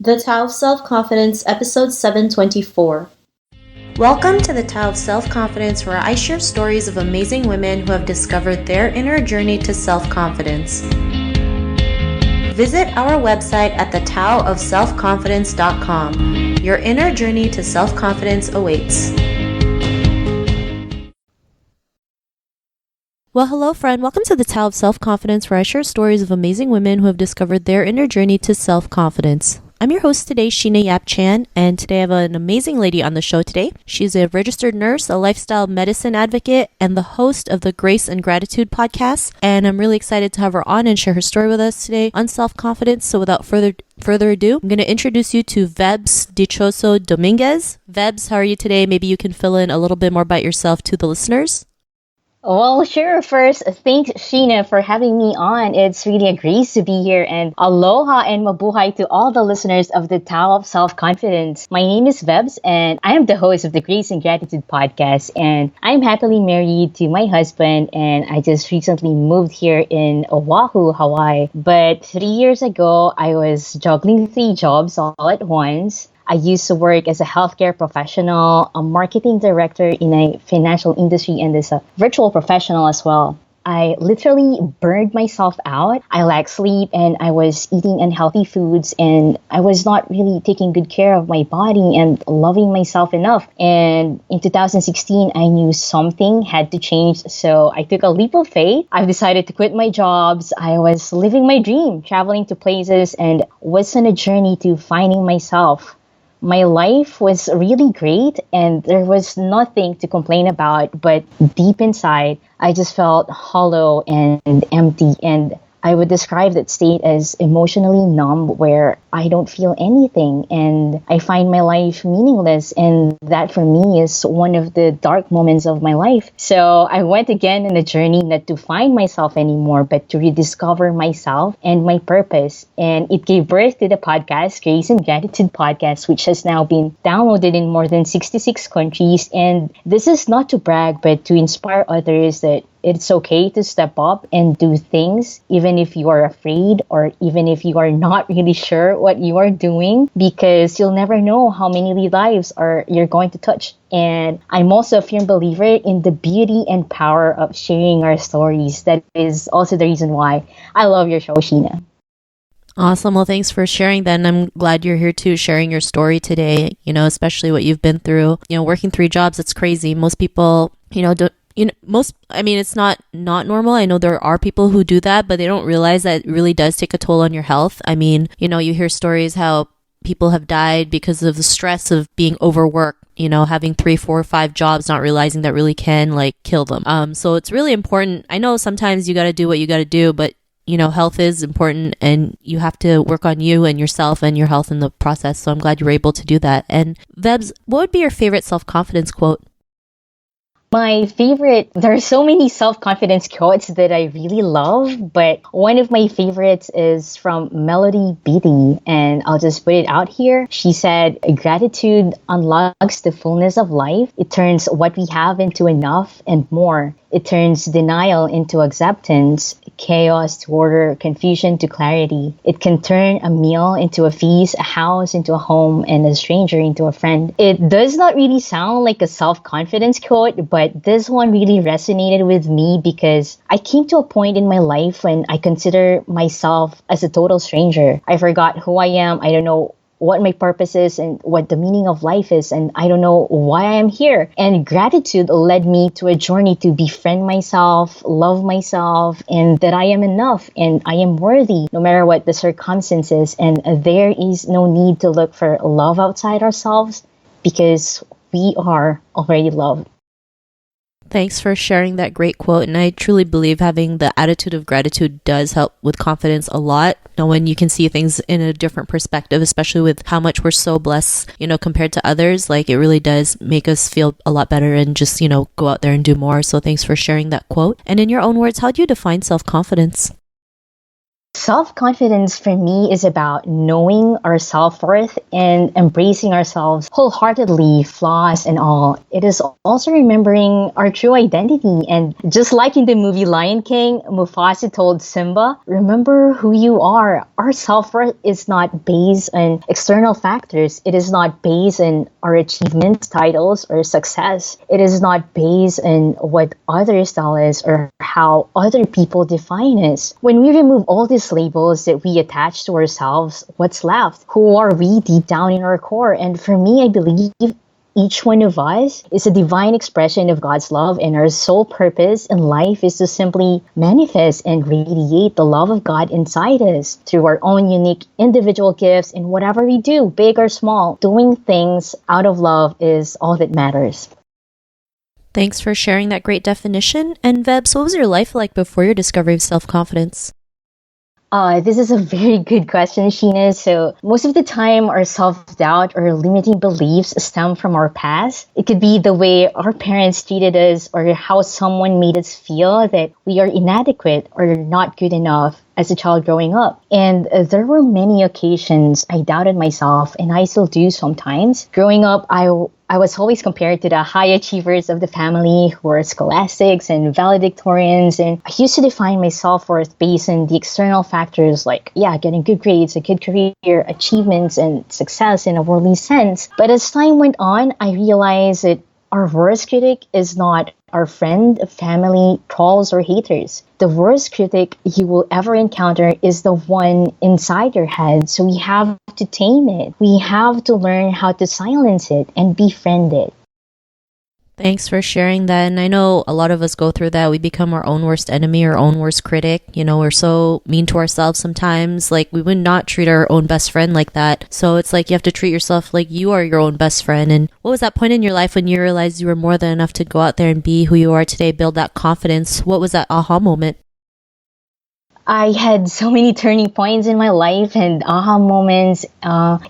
The Tao of Self-Confidence, Episode 724. Welcome to the Tao of Self-Confidence, where I share stories of amazing women who have discovered their inner journey to self-confidence. Visit our website at thetaoofselfconfidence.com. Your inner journey to self-confidence awaits. Well, hello, friend. Welcome to the Tao of Self-Confidence, where I share stories of amazing women who have discovered their inner journey to self-confidence. I'm your host today, Sheena Yap Chan, and today I have an amazing lady on the show today. She's a registered nurse, a lifestyle medicine advocate, and the host of the Grace and Gratitude podcast. And I'm really excited to have her on and share her story with us today on self-confidence. So without further ado, I'm going to introduce you to Vebs Dichoso Dominguez. Vebs, how are you today? Maybe you can fill in a little bit more about yourself to the listeners. Well, sure. First, thanks, Sheena, for having me on. It's really a grace to be here. And aloha and mabuhay to all the listeners of the Tao of Self-Confidence. My name is Vebs, and I am the host of the Grace and Gratitude podcast. And I'm happily married to my husband, and I just recently moved here in Oahu, Hawaii. But 3 years ago, I was juggling 3 jobs all at once. I used to work as a healthcare professional, a marketing director in a financial industry, and as a virtual professional as well. I literally burned myself out. I lacked sleep and I was eating unhealthy foods and I was not really taking good care of my body and loving myself enough. And in 2016, I knew something had to change. So I took a leap of faith. I've decided to quit my jobs. I was living my dream, traveling to places, and was on a journey to finding myself. My life was really great and there was nothing to complain about, but deep inside, I just felt hollow and empty. And I would describe that state as emotionally numb, where I don't feel anything and I find my life meaningless. And that for me is one of the dark moments of my life. So I went again on a journey not to find myself anymore, but to rediscover myself and my purpose. And it gave birth to the podcast, Grace and Gratitude podcast, which has now been downloaded in more than 66 countries. And this is not to brag, but to inspire others that it's okay to step up and do things, even if you are afraid or even if you are not really sure what you are doing, because you'll never know how many lives you're going to touch. And I'm also a firm believer in the beauty and power of sharing our stories. That is also the reason why I love your show, Sheena. Awesome. Well, thanks for sharing that. And I'm glad you're here too, sharing your story today, especially what you've been through. Working 3 jobs, it's crazy. Most people, it's not normal. I know there are people who do that, but they don't realize that it really does take a toll on your health. You hear stories how people have died because of the stress of being overworked, having 3, 4, 5 jobs, not realizing that really can kill them. So it's really important. I know sometimes you got to do what you got to do, but health is important and you have to work on you and yourself and your health in the process. So I'm glad you were able to do that. And Vebs, what would be your favorite self-confidence quote? My favorite, there are so many self-confidence quotes that I really love, but one of my favorites is from Melody Beattie, and I'll just put it out here. She said, "Gratitude unlocks the fullness of life. It turns what we have into enough and more. It turns denial into acceptance, chaos to order, confusion to clarity. It can turn a meal into a feast, a house into a home, and a stranger into a friend." It does not really sound like a self-confidence quote, but this one really resonated with me because I came to a point in my life when I consider myself as a total stranger. I forgot who I am. I don't know what my purpose is and what the meaning of life is, and I don't know why I am here. And gratitude led me to a journey to befriend myself, love myself, and that I am enough and I am worthy no matter what the circumstances. And there is no need to look for love outside ourselves because we are already loved. Thanks for sharing that great quote. And I truly believe having the attitude of gratitude does help with confidence a lot. When you can see things in a different perspective, especially with how much we're so blessed, compared to others, it really does make us feel a lot better and just, go out there and do more. So thanks for sharing that quote. And in your own words, how do you define self-confidence? Self-confidence for me is about knowing our self-worth and embracing ourselves wholeheartedly, flaws and all. It is also remembering our true identity. And just like in the movie Lion King, Mufasa told Simba, remember who you are. Our self-worth is not based on external factors. It is not based on our achievements, titles, or success. It is not based on what others tell us or how other people define us. When we remove all these labels that we attach to ourselves, what's left? Who are we deep down in our core? And for me, I believe each one of us is a divine expression of God's love, and our sole purpose in life is to simply manifest and radiate the love of God inside us through our own unique individual gifts in whatever we do, big or small. Doing things out of love is all that matters. Thanks for sharing that great definition. And Vebs, what was your life like before your discovery of self-confidence? This is a very good question, Sheena. So most of the time, our self-doubt or limiting beliefs stem from our past. It could be the way our parents treated us or how someone made us feel that we are inadequate or not good enough as a child growing up. And there were many occasions I doubted myself, and I still do sometimes. Growing up, I was always compared to the high achievers of the family who were scholastics and valedictorians, and I used to define my self-worth based on the external factors like, getting good grades, a good career, achievements, and success in a worldly sense. But as time went on, I realized that our worst critic is not our friend, family, trolls, or haters. The worst critic you will ever encounter is the one inside your head. So we have to tame it. We have to learn how to silence it and befriend it. Thanks for sharing that. And I know a lot of us go through that. We become our own worst enemy, our own worst critic. You know, we're so mean to ourselves sometimes. Like, we would not treat our own best friend like that. So it's like you have to treat yourself like you are your own best friend. And what was that point in your life when you realized you were more than enough to go out there and be who you are today, build that confidence? What was that aha moment? I had so many turning points in my life and aha moments.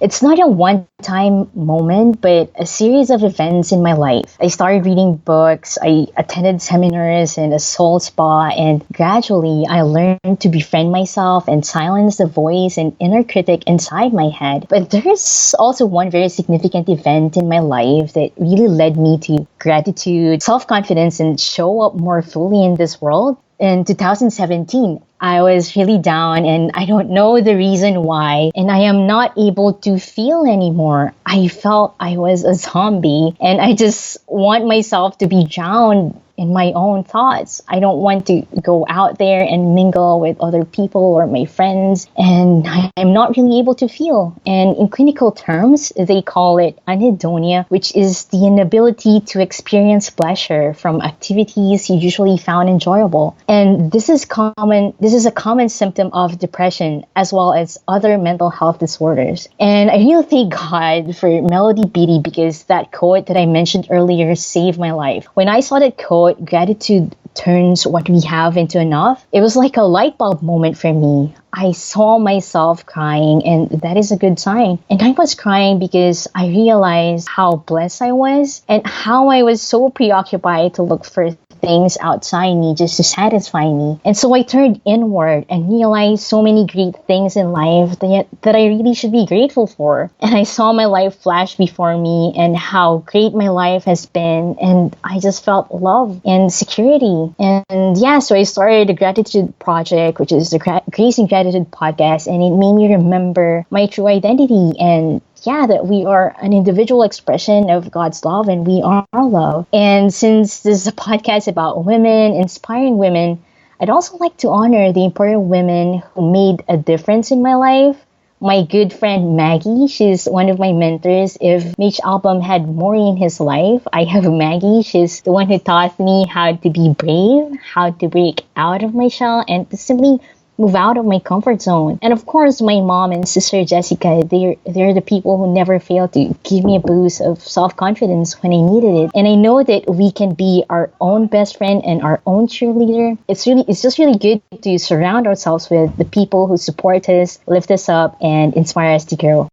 It's not a one-time moment, but a series of events in my life. I started reading books, I attended seminars and a soul spa, and gradually I learned to befriend myself and silence the voice and inner critic inside my head. But there's also one very significant event in my life that really led me to gratitude, self-confidence, and show up more fully in this world. In 2017, I was really down and I don't know the reason why, and I am not able to feel anymore. I felt I was a zombie and I just want myself to be drowned in my own thoughts. I don't want to go out there and mingle with other people or my friends, and I'm not really able to feel. And in clinical terms, they call it anhedonia, which is the inability to experience pleasure from activities you usually found enjoyable. And this is a common symptom of depression as well as other mental health disorders. And I really thank God for Melody Beatty because that quote that I mentioned earlier saved my life. When I saw that quote, gratitude turns what we have into enough, it was like a light bulb moment for me. I saw myself crying, and that is a good sign. And I was crying because I realized how blessed I was and how I was so preoccupied to look for things outside me just to satisfy me. And so I turned inward and realized so many great things in life that I really should be grateful for. And I saw my life flash before me and how great my life has been. And I just felt love and security. And so I started the Gratitude Project, which is the Gracing Gratitude podcast. And it made me remember my true identity and that we are an individual expression of God's love and we are love. And since this is a podcast about women, inspiring women, I'd also like to honor the important women who made a difference in my life. My good friend Maggie, she's one of my mentors. If Mitch Albom had Maury in his life, I have Maggie. She's the one who taught me how to be brave, how to break out of my shell, and to simply move out of my comfort zone. And of course, my mom and sister Jessica, they're the people who never fail to give me a boost of self-confidence when I needed it. And I know that we can be our own best friend and our own cheerleader. It's just really good to surround ourselves with the people who support us, lift us up, and inspire us to grow.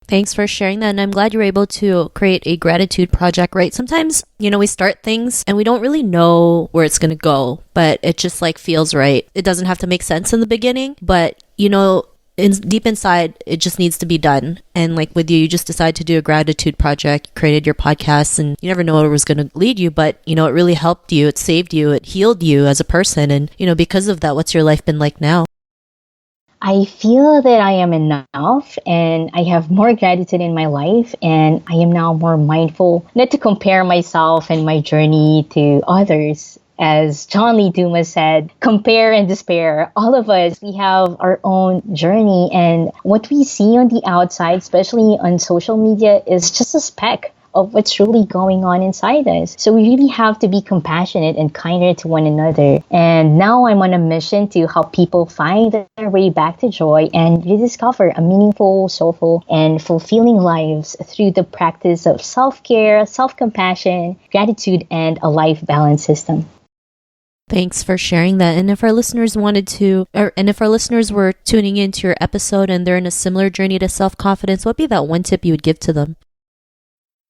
Thanks for sharing that. And I'm glad you were able to create a gratitude project, right? Sometimes, we start things and we don't really know where it's going to go, but it just like feels right. It doesn't have to make sense in the beginning, but deep inside, it just needs to be done. And like with you just decided to do a gratitude project, you created your podcast, and you never know where it was going to lead you, but it really helped you. It saved you. It healed you as a person. And, because of that, what's your life been like now? I feel that I am enough and I have more gratitude in my life, and I am now more mindful not to compare myself and my journey to others. As John Lee Dumas said, compare and despair. All of us, we have our own journey, and what we see on the outside, especially on social media, is just a speck of what's really going on inside us. So we really have to be compassionate and kinder to one another. And now I'm on a mission to help people find their way back to joy and rediscover a meaningful, soulful, and fulfilling lives through the practice of self-care, self-compassion, gratitude, and a life balance system. Thanks for sharing that. And if our listeners were tuning into your episode and they're in a similar journey to self-confidence, what would be that one tip you would give to them?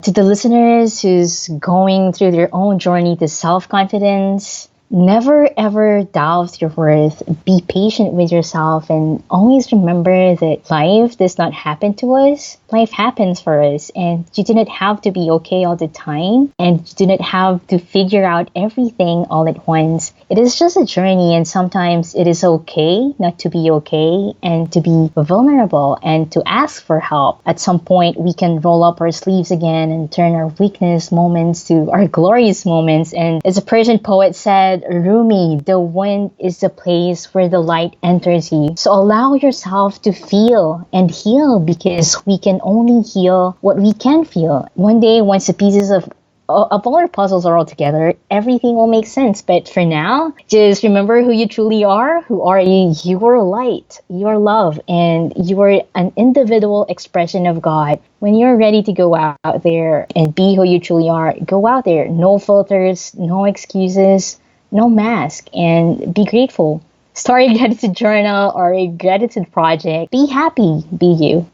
To the listeners who's going through their own journey to self-confidence, never ever doubt your worth. Be patient with yourself and always remember that life does not happen to us. Life happens for us, and you do not have to be okay all the time, and you do not have to figure out everything all at once. It is just a journey, and sometimes it is okay not to be okay and to be vulnerable and to ask for help. At some point, we can roll up our sleeves again and turn our weakness moments to our glorious moments. And as a Persian poet said, Rumi, the wind is the place where the light enters you. So allow yourself to feel and heal, because we can only heal what we can feel. One day, once the pieces of all our puzzles are all together, everything will make sense. But for now, just remember who you truly are. Who are you? You are light, you are love, and you are an individual expression of God. When you're ready to go out there and be who you truly are, go out there. No filters, no excuses, no mask, and be grateful. Start a gratitude journal or a gratitude project. Be happy, be you.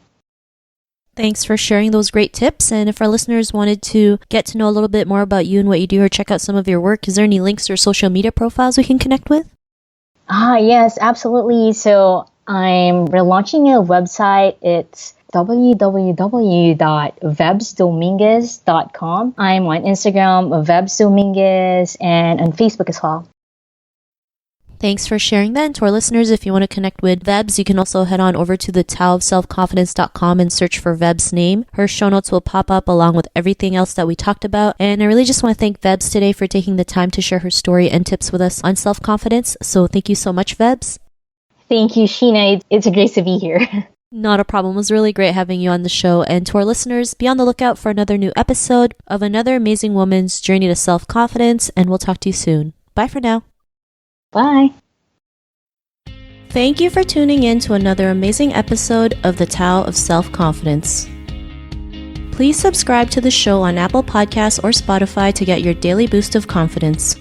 Thanks for sharing those great tips. And if our listeners wanted to get to know a little bit more about you and what you do, or check out some of your work, is there any links or social media profiles we can connect with? Yes, absolutely. So we're launching a website. It's www.vebsdominguez.com. I'm on Instagram, Vebs Dominguez, and on Facebook as well. Thanks for sharing that. And to our listeners, if you want to connect with Vebs, you can also head on over to the taoofselfconfidence.com and search for Vebs' name. Her show notes will pop up along with everything else that we talked about. And I really just want to thank Vebs today for taking the time to share her story and tips with us on self-confidence. So thank you so much, Vebs. Thank you, Sheena. It's a great to be here. Not a problem. It was really great having you on the show. And to our listeners, be on the lookout for another new episode of another amazing woman's journey to self-confidence. And we'll talk to you soon. Bye for now. Bye. Thank you for tuning in to another amazing episode of the Tao of Self-Confidence. Please subscribe to the show on Apple Podcasts or Spotify to get your daily boost of confidence.